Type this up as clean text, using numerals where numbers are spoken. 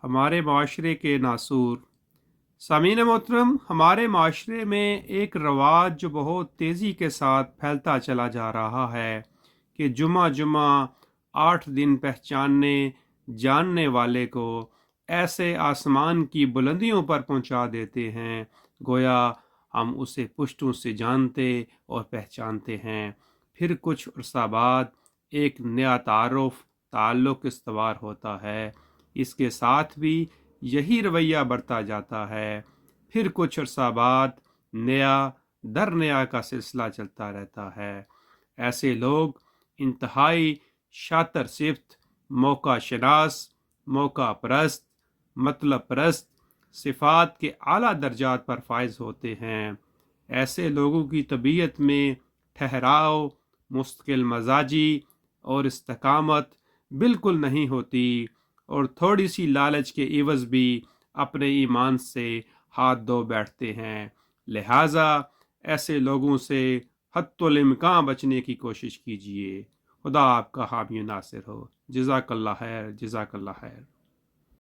ہمارے معاشرے کے ناصور سامعین محترم، ہمارے معاشرے میں ایک رواج جو بہت تیزی کے ساتھ پھیلتا چلا جا رہا ہے کہ جمعہ جمعہ 8 دن پہچاننے جاننے والے کو ایسے آسمان کی بلندیوں پر پہنچا دیتے ہیں گویا ہم اسے پشتوں سے جانتے اور پہچانتے ہیں۔ پھر کچھ عرصہ بعد ایک نیا تعلق استوار ہوتا ہے، اس کے ساتھ بھی یہی رویہ بڑھتا جاتا ہے۔ پھر کچھ عرصہ بعد نیا در نیا کا سلسلہ چلتا رہتا ہے۔ ایسے لوگ انتہائی شاطر صفت، موقع شناس، موقع پرست، مطلب پرست صفات کے اعلیٰ درجات پر فائز ہوتے ہیں۔ ایسے لوگوں کی طبیعت میں ٹھہراؤ، مستقل مزاجی اور استقامت بالکل نہیں ہوتی، اور تھوڑی سی لالچ کے عوض بھی اپنے ایمان سے ہاتھ دھو بیٹھتے ہیں۔ لہٰذا ایسے لوگوں سے حتی الامکان بچنے کی کوشش کیجیے۔ خدا آپ کا حامی و ناصر ہو۔ جزاک اللہ خیر، جزاک اللہ خیر۔